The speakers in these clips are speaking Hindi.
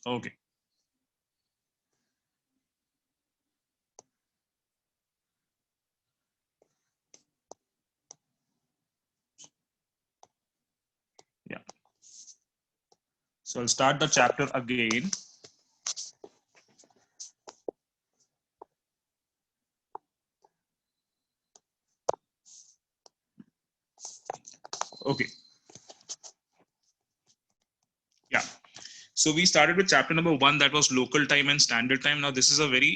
ओके या सो I'll start the chapter again. Okay. Yeah. So we started with chapter number 1, that was local time and standard time. Now this is a very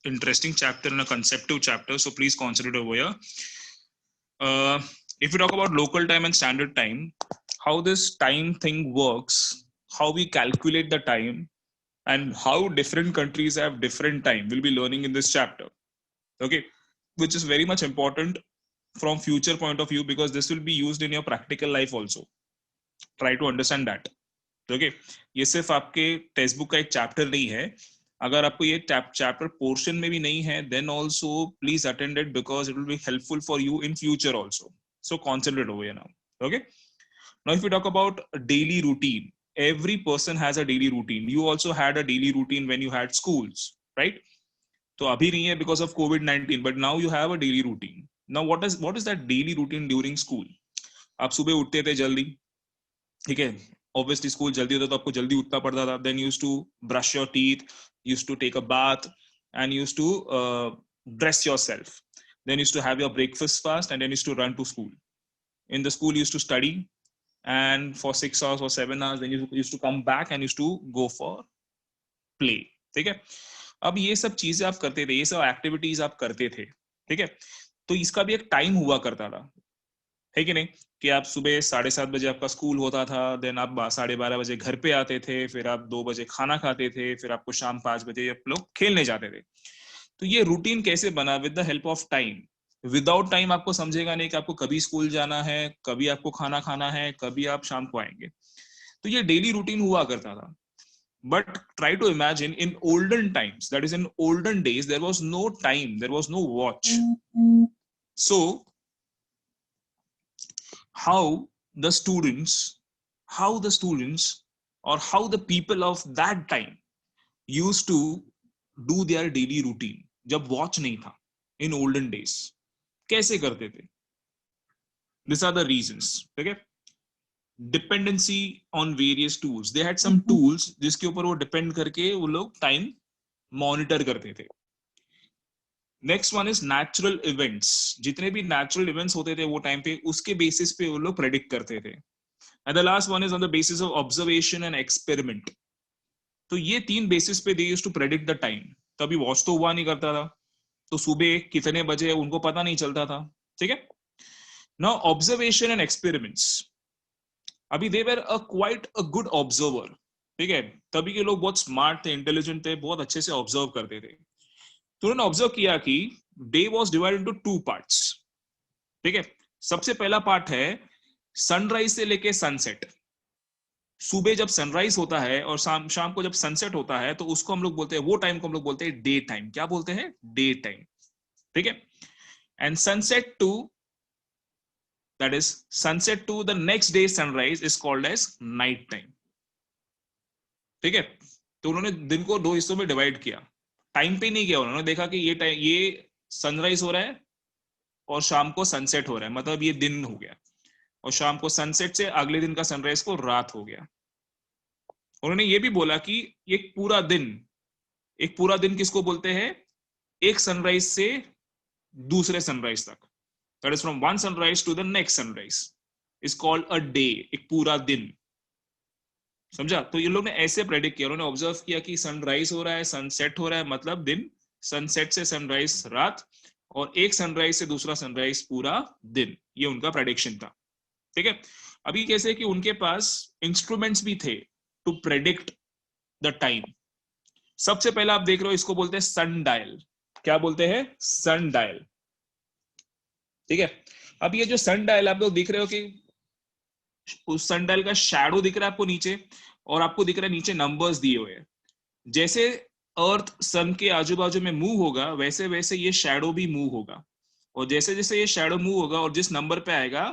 interesting chapter and a conceptual chapter. So please consider it over here. If we talk about local time and standard time, how this time thing works, how we calculate the time, and how different countries have different time, we'll be learning in this chapter. Okay, which is very much important from future point of view, because this will be used in your practical life also. Try to understand that. Okay ये सिर्फ आपके टेक्स्ट बुक का एक चैप्टर नहीं है. अगर आपको ये चैप्टर पोर्शन में भी नहीं है, then also please attend it, because it will be helpful for you in future also. So concentrate over here now. Okay, now if you talk about daily routine, every person has a daily routine. You also had a daily routine when you had schools, right? तो अभी नहीं है because of COVID-19, but now you have a daily routine. Now what is that daily routine during school? आप सुबह उठते थे जल्दी, ठीक है, obviously स्कूल जल्दी होता तो आपको जल्दी उठना पड़ता था. then used to brush your teeth, used to take a bath, and used to dress yourself, then used to have your breakfast fast, and then used to run to school. In the school you used to study, and for 6 hours or 7 hours, then you used to come back and used to go for play. ठीक है, अब ये सब चीजें आप करते थे, ये सब एक्टिविटीज आप करते थे, ठीक है. तो इसका भी एक टाइम हुआ करता था, है कि नहीं, कि आप सुबह 7:30 बजे आपका स्कूल होता था, देन आप 12:30 बजे घर पे आते थे, फिर आप 2 बजे खाना खाते थे, फिर आपको शाम 5 बजे आप लोग खेलने जाते थे. तो ये रूटीन कैसे बना? With the help of time. Without time आपको समझेगा नहीं कि आपको कभी स्कूल जाना है, कभी आपको खाना खाना है, कभी आप शाम को आएंगे. तो ये डेली रूटीन हुआ करता था. But try to imagine in olden times, that is in olden days, there was no time, there was no watch. So how the students or how the people of that time used to do their daily routine जब watch नहीं था in olden days, कैसे करते थे? These are the reasons. okay, dependency on various tools. They had some tools जिसके ऊपर वो depend करके वो लोग time monitor करते थे. Next one is natural events. जितने भी नेचुरल इवेंट्स होते थे वो टाइम पे, उसके बेसिस पे वो लोग प्रेडिक्ट करते थे. And the last one is on the basis of observation and experiment. तो ये 3 बेसिस पे they used to predict the time. कभी वॉच तो हुआ नहीं करता था, तो सुबह कितने बजे उनको पता नहीं चलता था. ठीक है, नाउ ऑब्जर्वेशन एंड एक्सपेरिमेंट्स. अभी दे वर अ क्वाइट अ गुड ऑब्जर्वर. ठीक है, तभी के लोग बहुत स्मार्ट थे, इंटेलिजेंट थे, बहुत अच्छे से ऑब्जर्व करते थे. तो उन्होंने ऑब्जर्व किया कि day was divided into 2 parts. ठीक है, सबसे पहला पार्ट है सनराइज से लेके सनसेट. सुबह जब सनराइज होता है और शाम को जब सनसेट होता है, तो उसको हम लोग बोलते हैं, वो टाइम को हम लोग बोलते हैं डे टाइम. क्या बोलते हैं? Day time. ठीक है, and sunset to, that is sunset to the next day sunrise is called as night time. ठीक है, तो उन्होंने दिन को 2 हिस्सों में डिवाइड किया. टाइम पे नहीं किया, उन्होंने देखा कि ये सनराइज हो रहा है और शाम को सनसेट हो रहा है, मतलब ये दिन हो गया, और शाम को सनसेट से अगले दिन का सनराइज को रात हो गया. उन्होंने ये भी बोला कि एक पूरा दिन किसको बोलते हैं? एक सनराइज से दूसरे सनराइज तक, that is from one sunrise to the next sunrise is called a day. एक पूरा दिन, समझा? तो ये लोग ने ऐसे प्रेडिक्ट किया, उन्होंने ऑब्जर्व किया कि सनराइज हो रहा है, सनसेट हो रहा है, मतलब दिन, सनसेट से सनराइज रात, और एक सनराइज से दूसरा सनराइज पूरा दिन. ये उनका प्रेडिक्शन था. ठीक है, अभी कैसे कि उनके पास इंस्ट्रूमेंट्स भी थे टू प्रेडिक्ट द टाइम. सबसे पहला आप देख रहे हो, इसको बोलते हैं सन डायल. क्या बोलते हैं? सन डायल. ठीक है, अब ये जो सन डायल आप लोग दिख रहे हो कि उस सन डायल का शैडो दिख रहा है आपको नीचे, और आपको दिख रहा है नीचे नंबर्स दिए हुए हैं. जैसे अर्थ सन के आजू बाजू में मूव होगा, वैसे वैसे ये शैडो भी मूव होगा, और जैसे जैसे ये शैडो मूव होगा और जिस नंबर पे आएगा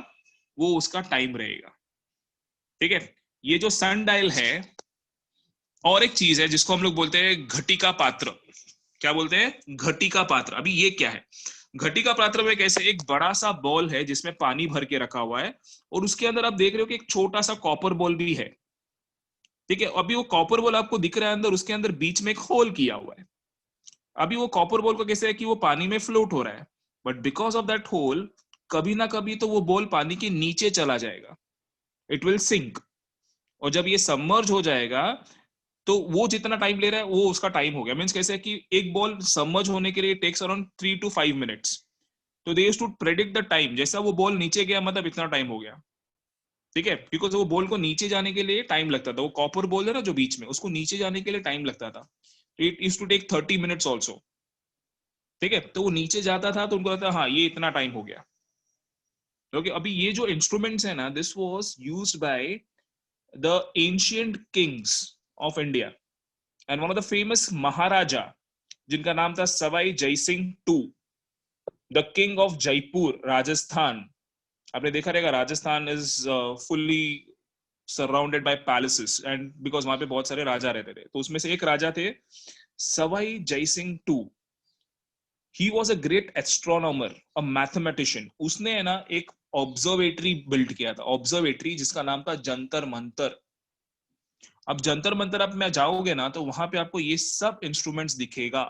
वो उसका टाइम रहेगा. ठीक है, ये जो सन डायल है, और एक चीज है जिसको हम लोग बोलते हैं घटिका पात्र। क्या बोलते हैं? घटिका पात्र। अभी ये क्या है? घटिका पात्र में कैसे, एक बड़ा सा बॉल है जिसमें पानी भर के रखा हुआ है, और उसके अंदर आप देख रहे हो कि एक छोटा सा कॉपर बॉल भी है। ठीक है, अभी वो कॉपर बॉल आपको दिख रहा है अंदर, उसके अंदर बीच में एक होल किया हुआ है। अभी वो कॉपर बॉल को कैसे है कि वो पानी में फ्लोट हो रहा है, but because of that whole कभी ना कभी तो वो बॉल पानी के नीचे चला जाएगा, इट विल सिंक। और जब ये सबमर्ज हो जाएगा तो वो जितना टाइम ले रहा है वो उसका टाइम हो गया। मीन्स कैसे है कि एक बॉल सबमर्ज होने के लिए टेक्स अराउंड 3 to 5 मिनट्स। तो they used to predict the time, जैसा वो बॉल नीचे गया मतलब इतना टाइम हो गया। ठीक है, बिकॉज वो बॉल को नीचे जाने के लिए टाइम लगता था, वो कॉपर बॉल है ना जो बीच में, उसको नीचे जाने के लिए टाइम लगता था। It used to take 30 minutes also. ठीक है, तो वो नीचे जाता था तो उनको लगता हाँ ये इतना टाइम हो गया। ओके, अभी ये जो इंस्ट्रूमेंट्स है ना, this was used by the ancient kings of India and one of the famous maharaja जिनका नाम था Sawai Jai Singh two, the king of Jaipur Rajasthan. आपने देखा रहेगा Rajasthan is fully surrounded by palaces, and because वहां पे बहुत सारे राजा रहते थे, तो उसमें से एक राजा थे Sawai Jai Singh two. He was a great astronomer, a mathematician. उसने है ना एक ऑब्जर्वेटरी बिल्ड किया था, ऑब्जर्वेटरी जिसका नाम था जंतर मंतर। अब जंतर मंतर आप में जाओगे ना तो वहां पे आपको ये सब इंस्ट्रूमेंट्स दिखेगा।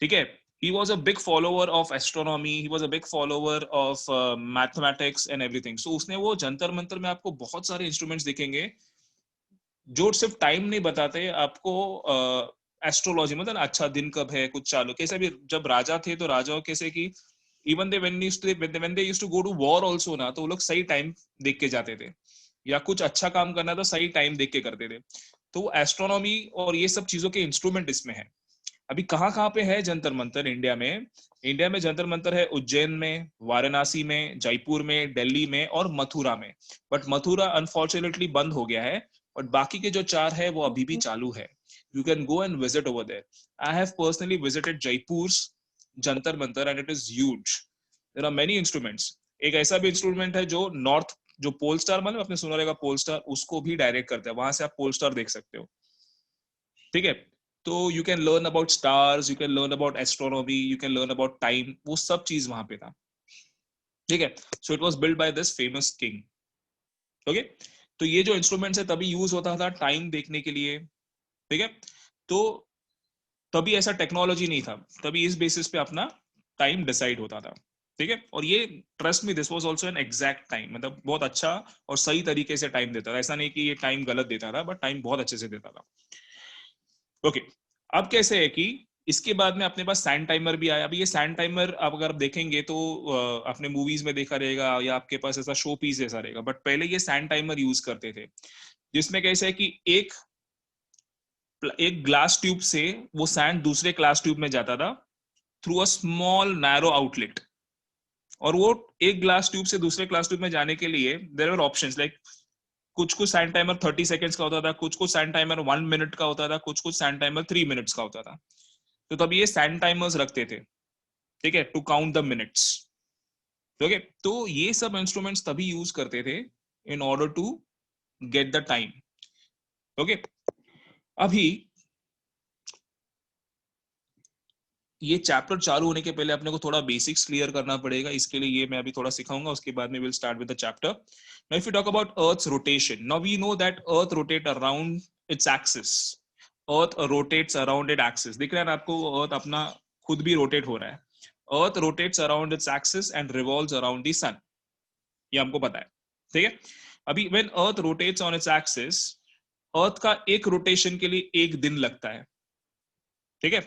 ठीक है, he was a big follower of astronomy, he was a big follower of mathematics and everything. So उसने वो जंतर मंतर में आपको बहुत सारे इंस्ट्रूमेंट्स दिखेंगे जो सिर्फ टाइम नहीं बताते आपको। एस्ट्रोलॉजी मतलब अच्छा दिन कब है, कुछ चालू कैसे भी, जब राजा थे तो राजाओं कैसे कि even they when they used to go to war also ना, तो वो लोग सही टाइम देख के जाते थे, या कुछ अच्छा काम करना तो सही टाइम देख के करते थे। तो एस्ट्रोनॉमी और ये सब चीजों के इंस्ट्रूमेंट इसमें है। अभी कहाँ कहाँ पे है जंतर मंतर इंडिया में? इंडिया में जंतर मंतर है उज्जैन में, वाराणसी में, जयपुर में, दिल्ली में और मथुरा में। बट मथुरा अनफॉर्चुनेटली बंद हो गया है, बट बाकी के जो 4 है वो अभी भी चालू है। You can go and visit over there. I have personally visited Jaipur Jantar Mantar and it is huge. There are many instruments. एक ऐसा भी इंस्ट्रूमेंट है जो नॉर्थ, जो पोल स्टार मालूम आपने सुना रहेगा, पोल स्टार, उसको भी डायरेक्ट करता है, वहां से आप पोल स्टार देख सकते हो। ठीक है, तो you can learn about stars, you can learn about astronomy, you can learn about time, वो सब चीज वहां पे था। ठीक है, so it was build by this famous king. Okay, तो ये जो इंस्ट्रूमेंट्स है तभी यूज होता था टाइम देखने के लिए। ठीक है, तो तभी ऐसा टेक्नोलॉजी नहीं था, तभी इस बेसिस पे अपना टाइम डिसाइड होता था। ठीक है, और ये trust me this was also an exact time, मतलब बहुत अच्छा और सही तरीके से टाइम देता था। ऐसा नहीं कि ये टाइम गलत देता था, बट टाइम बहुत अच्छे से देता था। ओके, अब कैसे है कि इसके बाद में अपने पास सैंड टाइमर भी आया। अभी ये सैंड टाइमर आप अगर देखेंगे तो आपने मूवीज में देखा रहेगा या आपके पास ऐसा शो पीस जैसा रहेगा, बट पहले ये सैंड टाइमर यूज करते थे, जिसमें कैसे है कि एक एक ग्लास ट्यूब से वो सैंड दूसरे ग्लास ट्यूब में जाता था through a small narrow outlet. और वो एक ग्लास ट्यूब से दूसरे ग्लास ट्यूब में जाने के लिए देयर आर ऑप्शंस, लाइक कुछ कुछ सैंड टाइमर 30 सेकेंड्स का होता था, कुछ कुछ सैंड टाइमर 1 मिनट का होता था, कुछ कुछ सैंड टाइमर 3 मिनट्स का होता था। तो तब ये सैंड टाइमर्स रखते थे, ठीक है, to count the minutes. Okay, तो ये सब इंस्ट्रूमेंट्स तभी यूज करते थे in order to get the time. Okay, अभी ये चैप्टर चालू होने के पहले अपने को थोड़ा बेसिक्स क्लियर करना पड़ेगा, इसके लिए ये मैं अभी थोड़ा सिखाऊंगा, उसके बाद में will start with the chapter. Now if you talk about earth's rotation, now we know that earth rotate around its axis. Earth rotates around it axis, दिख रहा है ना आपको, अर्थ अपना खुद भी रोटेट हो रहा है। Earth rotates around its axis and revolves around the sun, ये हमको पता है। ठीक है, अभी when earth rotates on its axis, earth का एक रोटेशन के लिए एक दिन लगता है। ठीक है,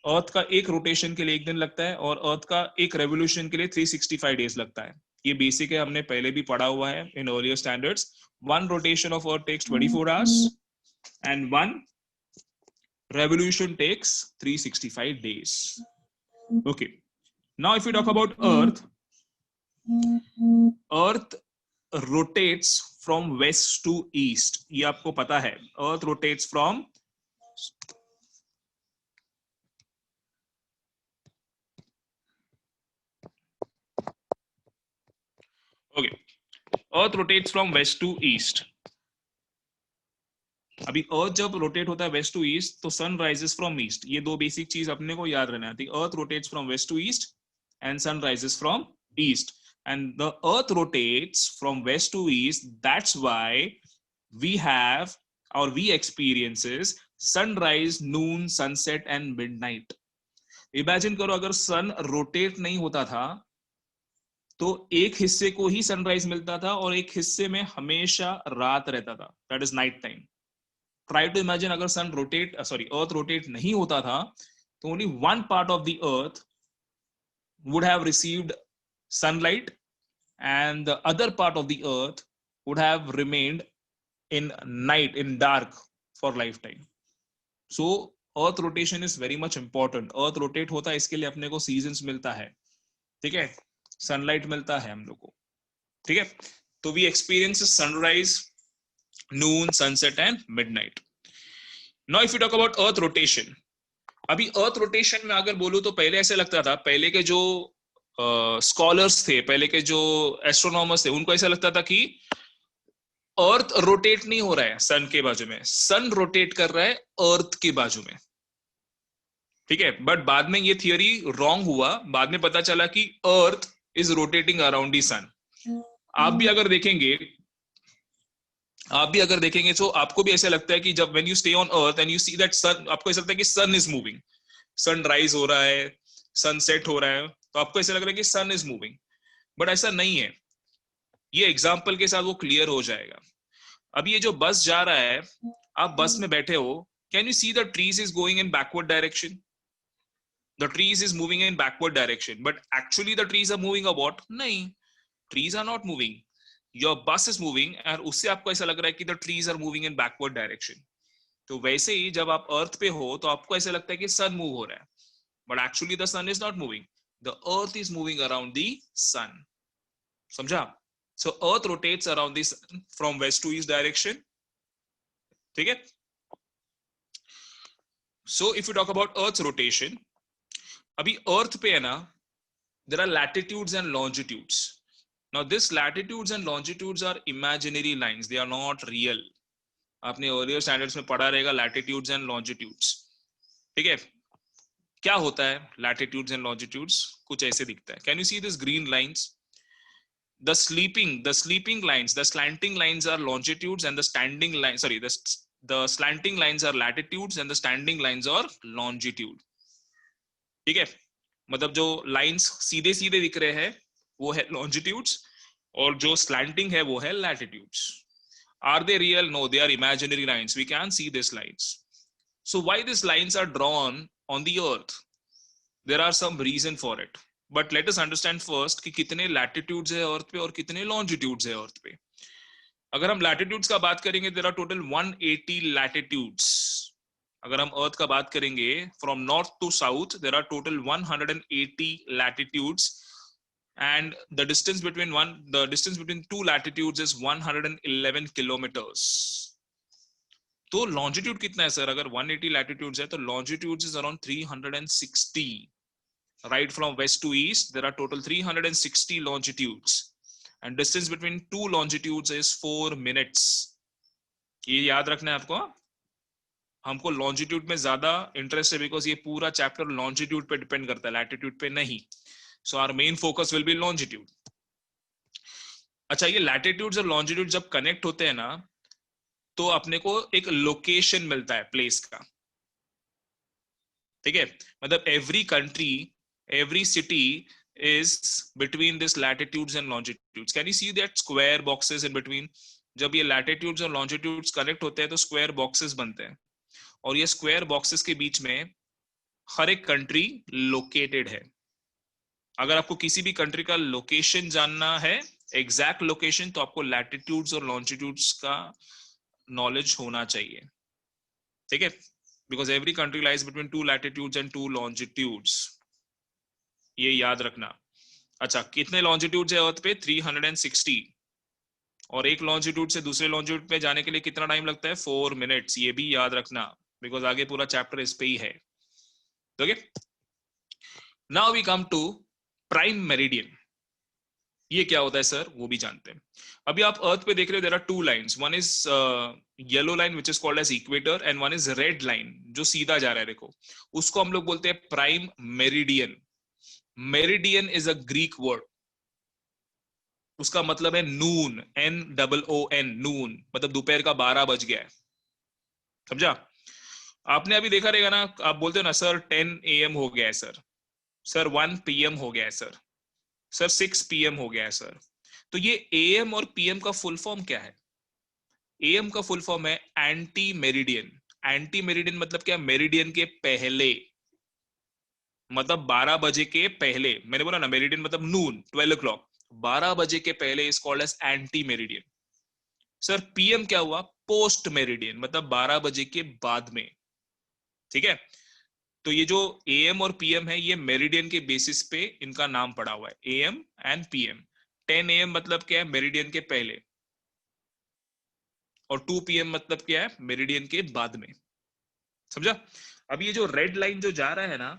अर्थ का एक रोटेशन के लिए एक दिन लगता है, और अर्थ का एक रेवोल्यूशन के लिए 365 डेज लगता है। ये बेसिक है, हमने पहले भी पढ़ा हुआ है in earlier standards. One rotation of earth takes 24 hours and one revolution takes 365 days. Okay, now if we talk about earth rotates from west to east, ये आपको पता है, earth rotates from okay, earth rotates from west to east. अभी अर्थ जब रोटेट होता है वेस्ट टू ईस्ट तो सन राइजेस फ्रॉम ईस्ट, ये दो बेसिक चीज अपने को याद रहना है। Earth rotates from west to east and sun rises from east, and the earth rotates from west to east. That's why we have or we experiences sunrise, noon, sunset and midnight. Imagine करो अगर सन रोटेट नहीं होता था तो एक हिस्से को ही सनराइज मिलता था और एक हिस्से में हमेशा रात रहता था, that is night time. Try to imagine अगर सन रोटेट अर्थ रोटेट नहीं होता था तो only one part of the earth would have received sunlight and the other part of the earth would have remained in night, in dark for lifetime. So earth rotation is very much important. earth rotate होता है, इसके लिए अपने को seasons मिलता है, ठीक है, sunlight मिलता है हम लोग को, ठीक है। तो we experience sunrise, noon, sunset and midnight. Now if you talk about earth rotation, अभी अर्थ रोटेशन में अगर बोलूं तो पहले ऐसे लगता था, पहले के जो स्कॉलर्स थे, पहले के जो एस्ट्रोनॉमर्स थे, उनको ऐसा लगता था कि अर्थ रोटेट नहीं हो रहा है सन के बाजू में, सन रोटेट कर रहा है अर्थ के बाजू में, ठीक है। बट बाद में ये थियोरी रॉन्ग हुआ, बाद में पता चला कि earth is rotating around the sun. आप भी अगर देखेंगे तो आपको भी ऐसा लगता है कि जब when you stay on earth and you see that sun, आपको ऐसा लगता है कि sun is moving, sun rise हो रहा है, सन सेट हो रहा है, तो आपको ऐसा लग रहा है कि सन इज मूविंग, बट ऐसा नहीं है। ये एग्जांपल के साथ वो क्लियर हो जाएगा। अभी ये जो बस जा रहा है, आप बस में बैठे हो, can you see the trees is going in backward direction, the trees is moving in backward direction, but actually the trees are moving about, नहीं, trees are not moving, your bus is moving, और उससे आपको ऐसा लग रहा है कि the trees are moving in backward direction. तो वैसे ही जब आप अर्थ पे हो तो आपको ऐसा लगता है कि सन मूव हो रहा है, but actually the sun is not moving, the earth is moving around the sun. समझा? So earth rotates around the sun from west to east direction, ठीक है। So if you talk about earth rotation, अभी अर्थ पे है ना, there are latitudes and longitudes. Now this latitudes and longitudes are imaginary lines, they are not real. आपने earlier standards में पढ़ा रहेगा latitudes and longitudes, ठीक है। क्या होता है latitudes and longitudes? कुछ ऐसे दिखता है। Can you see this green lines? The sleeping lines, the slanting lines are longitudes and the standing lines, sorry, the slanting lines are latitudes and the standing lines are longitude, ठीक है। मतलब जो lines सीधे सीधे दिख रहे हैं वो है longitudes और जो slanting है वो है latitudes. Are they real? No, they are imaginary lines. We can't see these lines. So why these lines are drawn on the earth? There are some reason for it. But let us understand first कि कितने latitudes है earth पे और कितने longitudes है earth पे। अगर हम latitudes का बात करेंगे, there are total 180 latitudes. अगर हम earth का बात करेंगे from north to south, there are total 180 latitudes. And the distance between two latitudes is 111 kilometers. तो longitude कितना है सर? अगर 180 latitudes है तो longitudes is around 360. Right from west to east there are total 360 longitudes and distance between two longitudes is 4 minutes. ये याद रखना है आपको। हमको longitude में ज्यादा इंटरेस्ट है बिकॉज ये पूरा चैप्टर longitude पे डिपेंड करता है, latitude पे नहीं। So our main focus will be longitude. अच्छा, ये latitudes और longitude जब connect होते हैं ना तो अपने को एक लोकेशन मिलता है प्लेस का, ठीक है। मतलब every country, every city is between this latitudes and longitudes. Can you see that square boxes in between? जब ये latitudes और longitudes connect होते हैं तो square boxes बनते हैं और ये square boxes के बीच में हर एक country located है। अगर आपको किसी भी कंट्री का लोकेशन जानना है, एग्जैक्ट लोकेशन, तो आपको लैटिट्यूड्स और लॉन्जिट्यूड्स का नॉलेज होना चाहिए, ठीक है। Because every country lies between two latitudes and two longitudes, ये याद रखना। अच्छा, कितने लॉन्जिट्यूड्स है अर्थ पे? 360। और एक लॉन्जिट्यूड से दूसरे लॉन्जिट्यूड पे जाने के लिए कितना टाइम लगता है? 4 मिनट्स। ये भी याद रखना बिकॉज आगे पूरा चैप्टर इस पे ही है, okay. Now we come to prime meridian. ये क्या होता है सर, वो भी जानते हैं। अभी आप अर्थ पे देख रहे हो, there are two lines, one is yellow line which is called as equator and one is red line जो सीधा जा रहा है, देखो उसको हम लोग बोलते हैं prime meridian. Meridian is a Greek word, उसका मतलब है नून, NOON, नून, मतलब दोपहर का 12 बज गया है, समझा? आपने अभी देखा रहेगा ना, आप बोलते हो ना सर 10 AM हो गया है सर, सर 1 PM हो गया है सर 6 PM हो गया है सर। तो ये AM और PM का फुल फॉर्म क्या है? AM का फुल फॉर्म है एंटी मेरिडियन। एंटी मेरिडियन मतलब क्या? मेरिडियन के पहले, मतलब 12 बजे के पहले, मैंने बोला ना मेरिडियन मतलब नून, 12 o'clock, 12 बजे के पहले is called as anti meridian. Sir PM क्या हुआ? पोस्ट मेरिडियन, मतलब 12 बजे के बाद में, ठीक है? तो ये जो AM और PM है, ये मेरिडियन के बेसिस पे इनका नाम पड़ा हुआ है, AM एंड PM। 10 AM मतलब क्या है? मेरिडियन के पहले, और 2 PM मतलब क्या है? मेरिडियन के बाद में, समझा? अब ये जो रेड लाइन जो जा रहा है ना,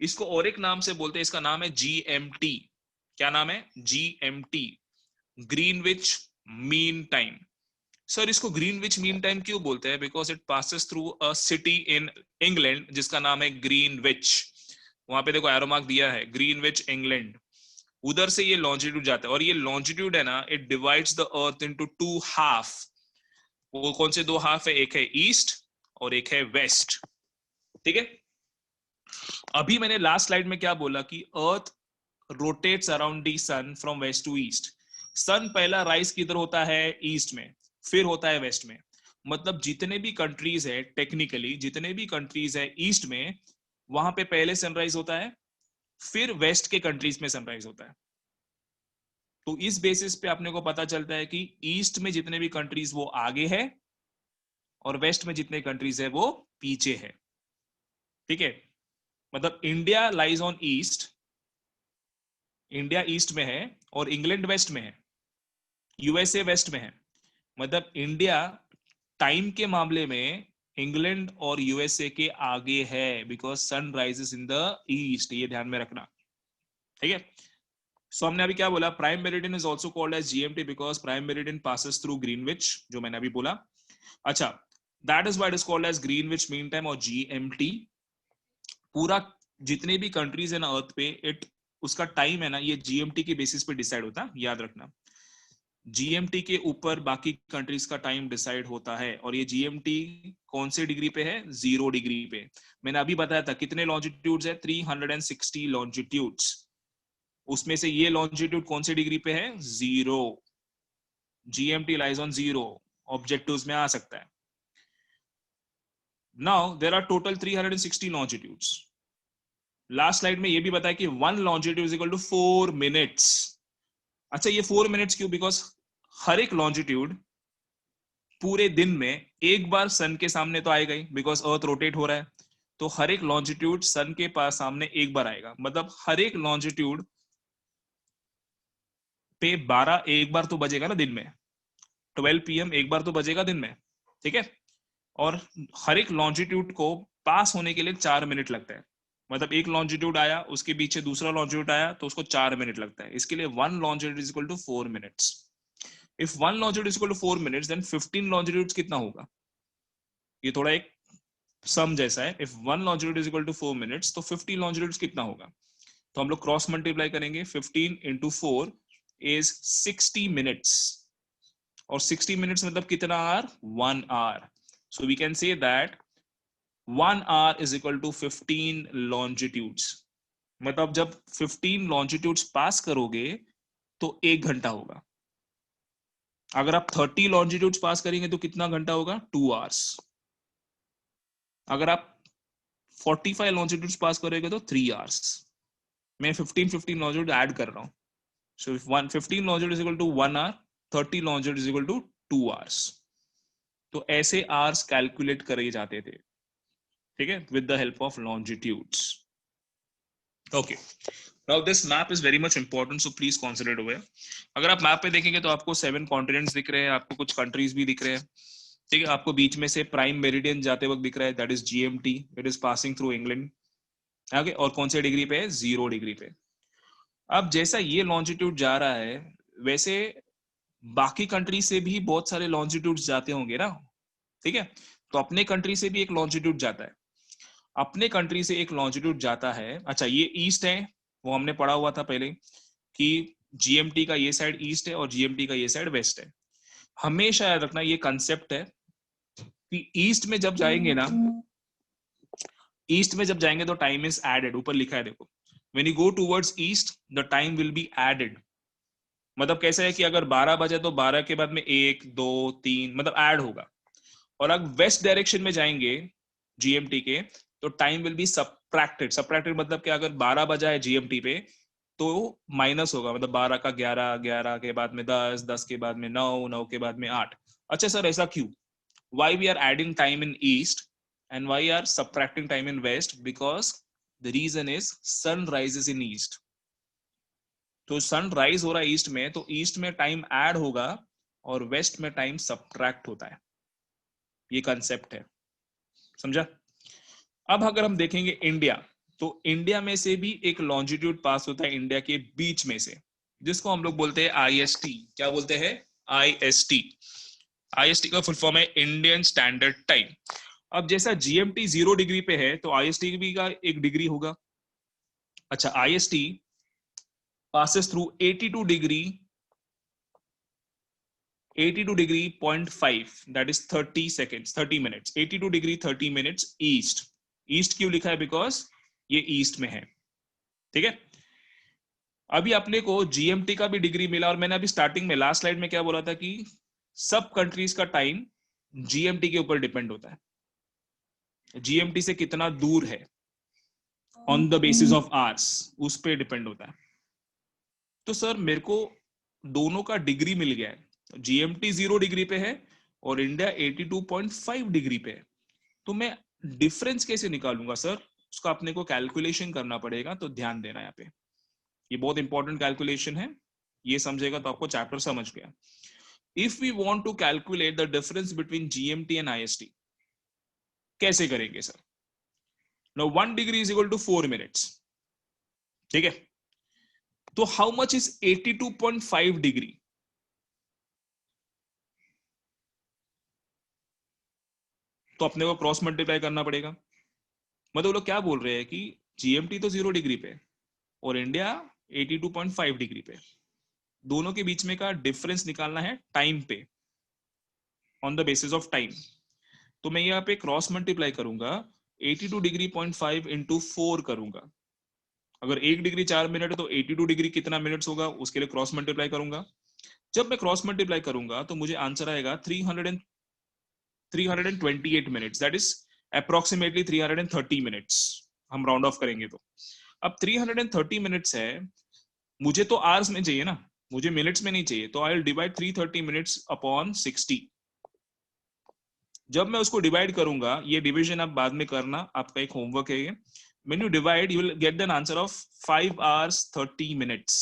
इसको और एक नाम से बोलते हैं, इसका नाम है GMT। क्या नाम है? GMT, Greenwich mean time. Sir इसको ग्रीनविच मीन टाइम क्यों बोलते हैं? Because it passes through a city in England जिसका नाम है ग्रीनविच। वहां पे देखो एरो मार्क दिया है, ग्रीनविच इंग्लैंड। उधर से ये लॉन्जिट्यूड जाता है, और ये लॉन्जिट्यूड है ना, it divides the earth into 2 half. वो कौन से 2 हाफ है? एक है ईस्ट और एक है वेस्ट, ठीक है? अभी मैंने लास्ट स्लाइड में क्या बोला कि earth rotates around the sun from west to east. Sun पहला राइज किधर होता है? ईस्ट में, फिर होता है वेस्ट में। मतलब जितने भी कंट्रीज है, टेक्निकली जितने भी कंट्रीज है ईस्ट में, वहां पे पहले सनराइज होता है, फिर वेस्ट के कंट्रीज में सनराइज होता है। तो इस बेसिस पे अपने को पता चलता है कि ईस्ट में जितने भी कंट्रीज वो आगे है, और वेस्ट में जितने कंट्रीज है वो पीछे है, ठीक है? मतलब India lies on east, India east में है, और इंग्लैंड वेस्ट में है, USA वेस्ट में है। मतलब इंडिया टाइम के मामले में इंग्लैंड और USA के आगे है, because sun rises in the east, ये ध्यान में रखना, ठीक है? सो हमने अभी क्या बोला? Prime meridian is also called as GMT because prime meridian passes through Greenwich, जो मैंने अभी बोला। अच्छा, that is why it is called as Greenwich mean time और GMT। पूरा जितने भी कंट्रीज है ना अर्थ पे, इट उसका टाइम है ना, ये GMT के बेसिस पे डिसाइड होता है, याद रखना। GMT के ऊपर बाकी कंट्रीज का टाइम डिसाइड होता है, और ये GMT कौन से डिग्री पे है? 0 डिग्री पे। मैंने अभी बताया था कितने लॉन्जिट्यूड्स है? 360 लॉन्जिट्यूड्स। उसमें से ये लॉन्जिट्यूड कौन से डिग्री पे है? 0। GMT लाइज ऑन 0, ऑब्जेक्टिव्स में आ सकता है। Now there are total 360 longitudes. Last slide में ये भी बताया कि 1 longitude is equal to 4 minutes. अच्छा, ये 4 मिनट्स क्यों? बिकॉज हर एक लॉन्जिट्यूड पूरे दिन में एक बार सन के सामने तो आएगा ही, बिकॉज अर्थ रोटेट हो रहा है। तो हर एक लॉन्जिट्यूड सन के पास सामने एक बार आएगा, मतलब हर एक लॉन्जिट्यूड पे 12 एक बार तो बजेगा ना दिन में, 12 PM एक बार तो बजेगा दिन में, ठीक है? और हर एक लॉन्जिट्यूड को पास होने के लिए 4 मिनट लगता है। मतलब एक लॉन्जिट्यूड आया, उसके पीछे दूसरा लॉन्जिट्यूड आया, तो उसको 4 मिनट लगता है। इसके लिए 1 longitude is equal to 4 minutes. If 1 longitude is equal to 4 minutes, then 15 longitudes कितना होगा? ये थोड़ा एक सम जैसा है। If 1 longitude is equal to 4 minutes, तो 50 लॉन्जिट्यूड्स कितना होगा? तो हम लोग क्रॉस मल्टीप्लाई करेंगे, 15 इंटू 4 इज 60 मिनट्स, और 60 मिनट्स मतलब कितना hour? 1 hour. So we can say that 1 hour is equal to 15 longitudes. मतलब जब 15 लॉन्जिट्यूड्स पास करोगे तो 1 घंटा होगा। अगर आप 30 लॉन्जिट्यूड्स पास करेंगे तो कितना घंटा होगा? 2 आवर्स। अगर आप 45 लॉन्जिट्यूड्स पास करोगे तो 3 आवर्स। मैं 15 लॉन्जिट्यूड ऐड कर रहा हूं। So if 15 longitude is equal to 1 hour, 30 longitude is equal to 2 hours. तो ऐसे आवर्स कैलकुलेट करे जाते थे, ठीक है, with the help of longitudes. Okay, now this map is very much important, so please consider over. अगर आप मैप पे देखेंगे तो आपको 7 कॉन्टिनेंट्स दिख रहे हैं, आपको कुछ कंट्रीज भी दिख रहे हैं, ठीक है? आपको बीच में से प्राइम मेरिडियन जाते वक्त दिख रहा है, that is GMT, it is passing through England. आगे और कौन से डिग्री पे है? 0 डिग्री पे। अब जैसा ये लॉन्जिट्यूड जा रहा है वैसे बाकी कंट्री से भी बहुत सारे लॉन्जिट्यूड्स जाते होंगे ना, ठीक है। तो अपने कंट्री से भी एक लॉन्जिट्यूड जाता है, अपने कंट्री से एक लॉन्जिट्यूड जाता है। अच्छा ये ईस्ट है, वो हमने पढ़ा हुआ था पहले कि जीएमटी का ये साइड ईस्ट है और जीएमटी का ये साइड वेस्ट है। हमेशा याद रखना ये कंसेप्ट है कि ईस्ट में जब जाएंगे ना, ईस्ट में जब जाएंगे तो टाइम इज एडेड, ऊपर लिखा है देखो, when you go towards east the time will be added. मतलब कैसे है कि अगर 12 बजे तो 12 के बाद में 1 2 3 मतलब ऐड होगा, और अगर वेस्ट डायरेक्शन में जाएंगे जीएमटी के तो time will B subtracted. Subtracted मतलब कि अगर 12 बजा है जीएमटी पे तो माइनस होगा, मतलब 12 का 11, 11 के बाद में 10, 10 के बाद में 9, 9 के बाद में 8। अच्छा सर ऐसा क्यों? Why we are adding time in east and why are subtracting time in west? Because the reason is sun rises in east. तो सन राइज हो रहा है ईस्ट में, तो ईस्ट में टाइम ऐड होगा और वेस्ट में टाइम सबट्रैक्ट होता है। ये कंसेप्ट है, समझा? अब अगर हम देखेंगे इंडिया, तो इंडिया में से भी एक लॉन्जिट्यूड पास होता है इंडिया के बीच में से, जिसको हम लोग बोलते हैं आईएसटी। क्या बोलते हैं? आईएसटी। आईएसटी का फुल फॉर्म है इंडियन स्टैंडर्ड टाइम। अब जैसा जीएमटी 0 डिग्री पे है तो आईएसटी भी का 1 डिग्री होगा। अच्छा IST passes through 82 degree 0.5, that is 30 seconds 30 minutes, 82 degree 30 minutes east. East क्यों लिखा है? बिकॉज ये ईस्ट में है, ठीक है। अभी अपने को जीएमटी का भी डिग्री मिला, और मैंने अभी स्टार्टिंग में लास्ट स्लाइड में क्या बोला था कि सब कंट्रीज का टाइम जीएमटी के ऊपर डिपेंड होता है, जीएमटी से कितना दूर है on the basis of hours, उस पर डिपेंड होता है। तो सर मेरे को दोनों का डिग्री मिल गया है, जीएमटी 0 डिग्री पे है और इंडिया 82.5 डिग्री पे है, तो मैं डिफरेंस कैसे निकालूंगा सर? उसका अपने को कैलकुलेशन करना पड़ेगा, तो ध्यान देना यहाँ पे, ये बहुत इंपॉर्टेंट कैलकुलेशन है, ये समझेगा तो आपको चैप्टर समझ गया। If we want to calculate the difference between GMT and IST, कैसे करेंगे sir? No 1 degree is equal to 4 minutes, ठीक है। तो हाउ मच इज 82.5 डिग्री? तो अपने को क्रॉस मल्टीप्लाई करना पड़ेगा। मतलब वो लोग क्या बोल रहे हैं कि जीएमटी तो 0 डिग्री पे और इंडिया 82.5 डिग्री पे, दोनों के बीच में का डिफरेंस निकालना है टाइम पे, on the basis of time. तो मैं यहाँ पे क्रॉस मल्टीप्लाई करूंगा, 82 डिग्री 0.5 इंटू 4 करूंगा। अगर 1 डिग्री 4 मिनट है तो 82 डिग्री कितना मिनट्स होगा, उसके लिए क्रॉस मल्टीप्लाई करूंगा। जब मैं क्रॉस मल्टीप्लाई करूंगा तो मुझे आंसर आएगा 328 minutes, that is approximately 330 minutes, हम राउंड ऑफ करेंगे तो। अब 330 मिनट्स है, मुझे तो आवर्स में चाहिए ना, मुझे मिनट्स में नहीं चाहिए, तो I will divide 330 minutes upon 60। जब मैं उसको डिवाइड करूंगा, ये डिवीजन आप बाद में करना, आपका एक होमवर्क है ये, when you divide you will get an answer of 5 hours 30 minutes।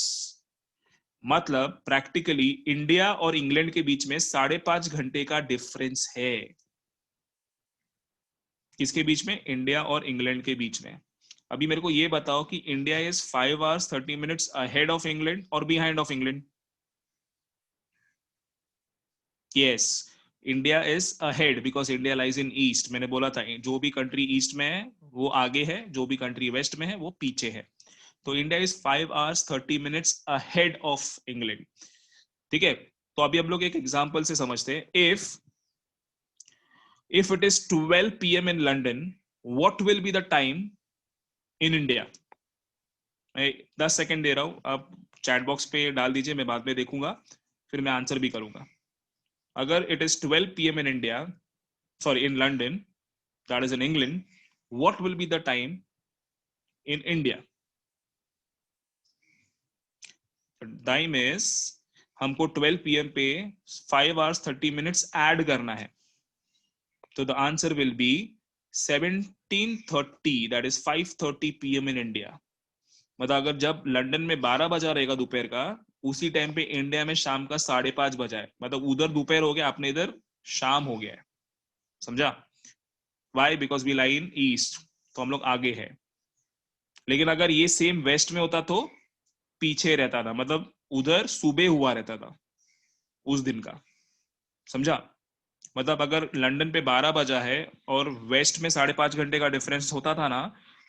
मतलब प्रैक्टिकली इंडिया और इंग्लैंड के बीच में 5.5 घंटे का डिफरेंस है। किसके बीच में? इंडिया और इंग्लैंड के बीच में। अभी मेरे को ये बताओ कि India is 5 hours 30 minutes ahead of England और behind of England? Yes, India is ahead because India lies in east. मैंने बोला था जो भी कंट्री ईस्ट में है वो आगे है, जो भी कंट्री वेस्ट में है वो पीछे है। तो India is 5 hours 30 minutes ahead of England, ठीक है। तो अभी हम लोग एक एग्जांपल से समझते हैं। If it is 12 PM in London, what will be the time in India? मैं 10 सेकेंड दे रहा हूं, आप चैट बॉक्स पे डाल दीजिए, मैं बाद में देखूंगा, फिर मैं आंसर भी करूंगा। अगर it is 12 PM in India, sorry, in London, that is in England, what will be the time in India? Time is, हमको 12 PM पे 5 hours 30 minutes ऐड करना है, तो the answer will be 17:30, that is 5:30 PM in India। मतलब अगर जब लंदन में 12 बजा रहेगा दोपहर का, उसी टाइम पे इंडिया में शाम का 5:30 बजा है, मतलब उधर दोपहर हो गया, अपने इधर शाम हो गया है, समझा? Why? Because we lie in east, तो हम लोग आगे है। लेकिन अगर ये सेम वेस्ट में होता तो पीछे रहता था, मतलब उधर सुबह हुआ रहता था उस दिन का, समझा? मतलब अगर लंदन पे 12 बजा है और वेस्ट में 5.5 घंटे का डिफरेंस होता था ना,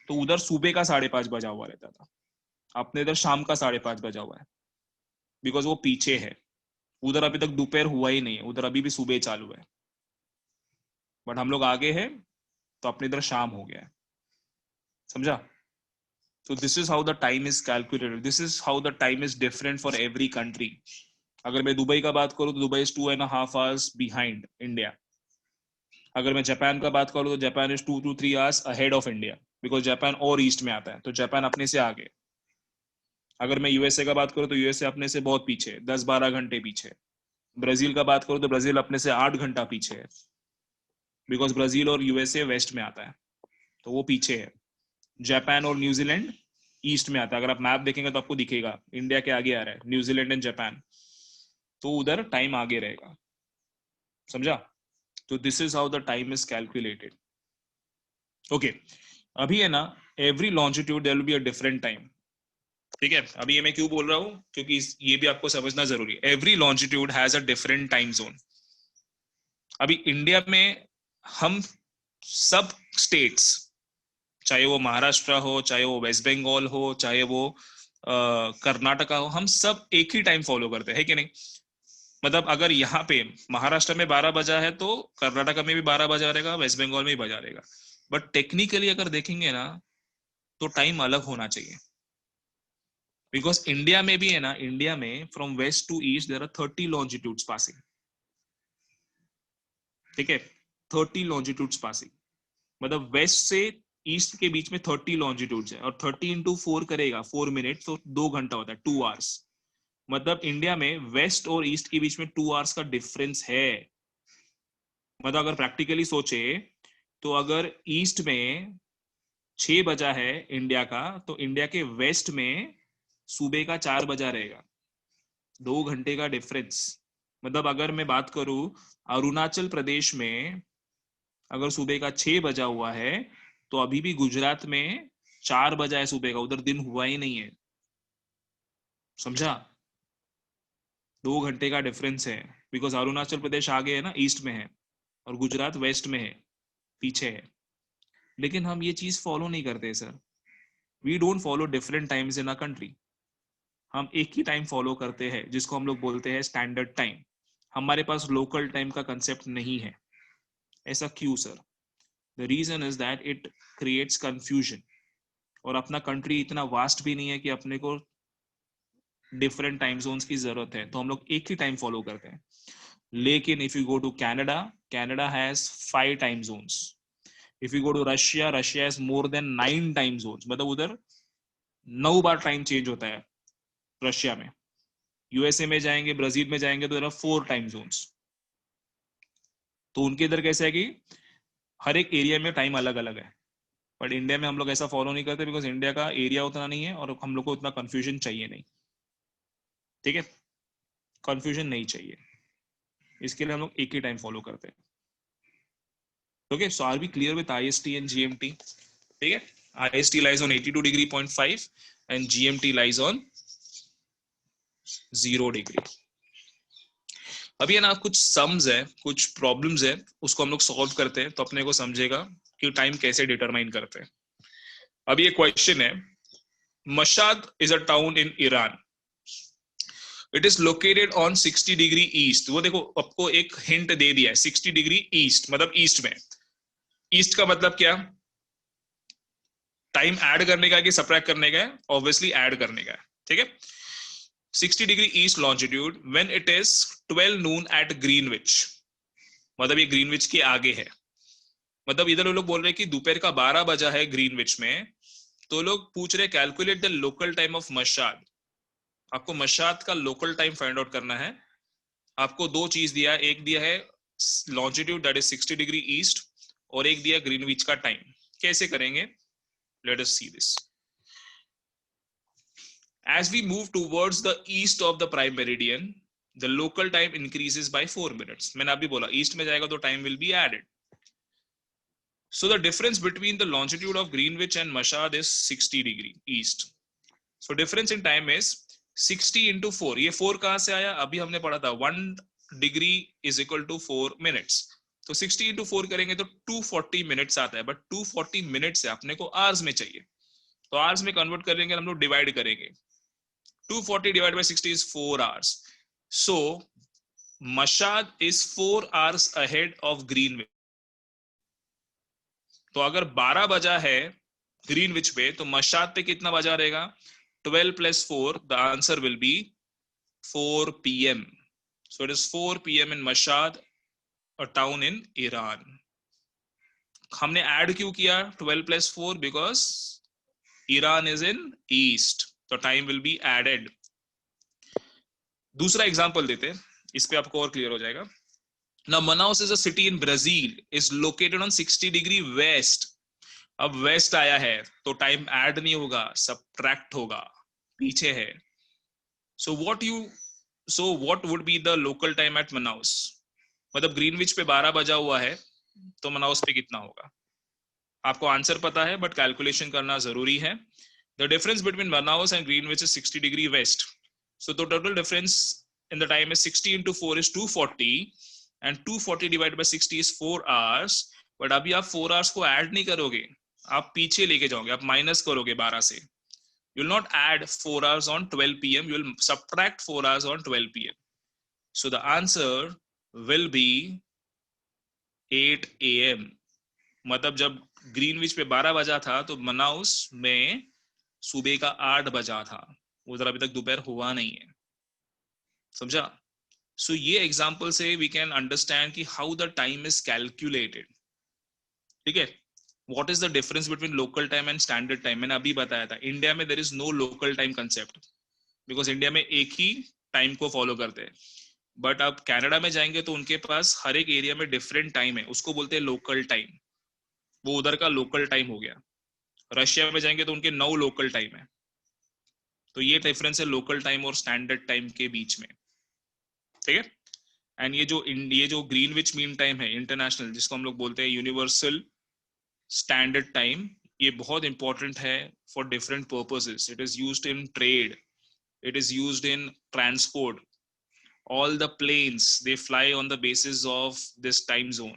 तो उधर सुबह का 5:30 बजा हुआ रहता था, अपने इधर शाम का 5:30 बजा हुआ है, बिकॉज वो पीछे है। उधर अभी तक दोपहर हुआ ही नहीं है, उधर अभी भी सुबह चालू है, बट हम लोग आगे हैं तो अपने इधर शाम हो गया है, समझा? तो this is how the time is calculated, this is how the time is different for every country. अगर मैं दुबई का बात करूँ तो Dubai is 2.5 hours behind India. अगर मैं जापान का बात करूँ तो Japan is 2 to 3 hours ahead of India, because Japan और ईस्ट में आता है, तो जापान अपने से आगे। अगर मैं यूएसए का बात करूँ तो यूएसए अपने से बहुत पीछे, 10-12 घंटे पीछे। ब्राजील का बात करूँ तो ब्राजील अपने से 8 घंटा पीछे है, बिकॉज ब्राजील और यूएसए वेस्ट में आता है, तो वो पीछे है। जापान और न्यूजीलैंड ईस्ट में आता है, अगर आप मैप देखेंगे तो आपको दिखेगा इंडिया के आगे आ रहा है न्यूजीलैंड एंड जापान, तो उधर टाइम आगे रहेगा, समझा? तो this is how the time is calculated. Okay, अभी है ना, every longitude there will be a different time, ठीक है? अभी ये मैं क्यों बोल रहा हूँ, क्योंकि ये भी आपको समझना जरूरी है। Every longitude has a different time zone. अभी इंडिया में हम सब स्टेट्स, चाहे वो महाराष्ट्र हो, चाहे वो वेस्ट बंगाल हो, चाहे वो कर्नाटका हो, हम सब एक ही टाइम फॉलो करते हैं, है कि नहीं? मतलब अगर यहाँ पे महाराष्ट्र में 12 बजा है तो कर्नाटका में भी 12 बजा रहेगा, वेस्ट बंगाल में भी बजा रहेगा, बट टेक्निकली अगर देखेंगे ना तो टाइम अलग होना चाहिए, बिकॉज इंडिया में भी है ना, इंडिया में from west to east there are 30 longitudes passing, ठीक है? 30 लॉन्जिट्यूड्स पासिंग, मतलब वेस्ट से ईस्ट के बीच में 30 लॉन्जिट्यूड्स है, और 30 इंटू 4 करेगा 4 मिनट, तो 2 घंटा होता है, 2 आवर्स। मतलब इंडिया में वेस्ट और ईस्ट के बीच में 2 आवर्स का डिफरेंस है। मतलब अगर प्रैक्टिकली सोचे तो अगर ईस्ट में 6 बजा है इंडिया का, तो इंडिया के वेस्ट में सुबह का 4 बजा रहेगा, 2 घंटे का डिफरेंस। मतलब अगर मैं बात करूं अरुणाचल प्रदेश में, अगर सुबह का 6 बजा हुआ है, तो अभी भी गुजरात में 4 बजा है सुबह का, उधर दिन हुआ ही नहीं है, समझा? 2 घंटे का डिफरेंस है, बिकॉज अरुणाचल प्रदेश आगे है ना, ईस्ट में है, और गुजरात वेस्ट में है, पीछे है। लेकिन हम ये चीज फॉलो नहीं करते sir, we don't follow different times in a country. हम एक ही टाइम फॉलो करते हैं जिसको हम लोग बोलते हैं स्टैंडर्ड टाइम। हमारे पास लोकल टाइम का कंसेप्ट नहीं है। ऐसा क्यों sir? The reason is that it creates confusion, और अपना कंट्री इतना वास्ट भी नहीं है कि अपने को डिफरेंट टाइम जोन्स की जरूरत है, तो हम लोग एक ही टाइम फॉलो करते हैं। लेकिन if you go to Canada, Canada has 5 time zones. If you go to Russia, Russia has more than 9 time zones, मतलब उधर 9 बार टाइम चेंज होता है रशिया में। यूएसए में जाएंगे, ब्राजील में जाएंगे, तो देयर आर 4 टाइम जोन्स। तो उनके इधर कैसे है कि हर एक एरिया में टाइम अलग अलग है, बट इंडिया में हम लोग ऐसा फॉलो नहीं करते, बिकॉज इंडिया का एरिया उतना नहीं है और हम लोग को उतना कंफ्यूजन चाहिए नहीं, ठीक है? कंफ्यूजन नहीं चाहिए, इसके लिए हम लोग एक ही टाइम फॉलो करते हैं। Okay, so are we clear with IST and GMT? ठीक है, IST lies on 82°.5 and GMT lies on 0 degree. अभी है ना, कुछ सम्स है, कुछ प्रॉब्लम्स है, उसको हम लोग सॉल्व करते हैं तो अपने को समझेगा कि टाइम कैसे डिटरमाइन करते हैं। अभी ये क्वेश्चन है, Mashhad is a town in Iran, it is located on 60 degree east. वो देखो आपको एक हिंट दे दिया है, 60 डिग्री ईस्ट मतलब ईस्ट में। ईस्ट का मतलब क्या? टाइम ऐड करने का कि सबट्रैक्ट करने का है? ऑब्वियसली ऐड करने का है, ठीक है? 60 degree east longitude when it is 12 noon at Greenwich, मतलब ये ग्रीनविच के आगे है। मतलब इधर लोग बोल रहे हैं कि दोपहर का 12 बजा है ग्रीनविच में, तो लोग पूछ रहे calculate the local time of Mashhad. आपको मशाद का लोकल टाइम फाइंड आउट करना है। आपको दो चीज दिया है, एक दिया है longitude that is 60 degree east, और एक दिया ग्रीनविच का टाइम। कैसे करेंगे? Let us see this. As we move towards the east of the prime meridian, the local time increases by 4 minutes. मैंने अभी बोला ईस्ट में जाएगा तो time will be added. So the difference between the longitude of Greenwich and Mashhad is 60 degree east. So difference in time is 60 into 4. ये 4 कहां से आया? अभी हमने पढ़ा था 1 degree is equal to 4 minutes. तो 60 into 4 करेंगे तो 240 minutes आता है, बट 240 minutes से अपने को hours में चाहिए, तो hours में कन्वर्ट करेंगे, हम लोग डिवाइड करेंगे. 240 divided by 60 is 4 hours. So Mashhad is 4 hours ahead of Greenwich. तो अगर 12 बजा है ग्रीनविच पे, तो मशाद पे कितना बजा रहेगा? 12 plus 4, the answer will be 4 p.m. So it is 4 p.m. in Mashhad, a town in Iran. हमने ऐड क्यों किया 12 plus 4? Because Iran is in east, so time will be added. दूसरा एग्जांपल देते हैं, इस पे आपको और क्लियर हो जाएगा. Now Manaus is a city in Brazil, is located on 60 degree west. अब वेस्ट आया है तो टाइम ऐड नहीं होगा, सबट्रैक्ट होगा, पीछे है. So what would be the local time at Manaus? मतलब ग्रीनविच पे 12 बजा हुआ है, तो मनाउस पे कितना होगा? आपको आंसर पता है, बट कैलकुलेशन करना जरूरी है. The difference between Manaus and Greenwich is 60 degree west. So the total difference in the time is 60 into 4 is 240, and 240 divided by 60 is 4 hours. But अभी आप 4 hours को ऐड नहीं करोगे, आप पीछे लेके जाओगे, आप माइनस करोगे 12 से. You will not add 4 hours on 12 p.m. You will subtract 4 hours on 12 p.m. So the answer will be 8 a.m. मतलब जब ग्रीनविच पे 12 बजा था, तो मनाउस में सुबह का 8 बजा था. उधर अभी तक दोपहर हुआ नहीं है. समझा? सो ये एग्जांपल से we can understand कि how the time is calculated. ठीक है? What is the difference between local time and standard time? मैंने अभी बताया था, इंडिया में there is no local time concept, because India में एक ही टाइम को फॉलो करते हैं. बट आप कनाडा में जाएंगे तो उनके पास हर एक एरिया में डिफरेंट टाइम है, उसको बोलते हैं लोकल टाइम. वो उधर का लोकल टाइम हो गया. रशिया में जाएंगे तो उनके 9 लोकल टाइम है. तो ये डिफरेंस है लोकल टाइम और स्टैंडर्ड टाइम के बीच में. ठीक है? एंड ये जो ग्रीनविच मीन टाइम है इंटरनेशनल, जिसको हम लोग बोलते हैं यूनिवर्सल स्टैंडर्ड टाइम, ये बहुत इंपॉर्टेंट है for different purposes. It is used in trade, it is used in transport. All the planes, they fly on the basis of this time zone.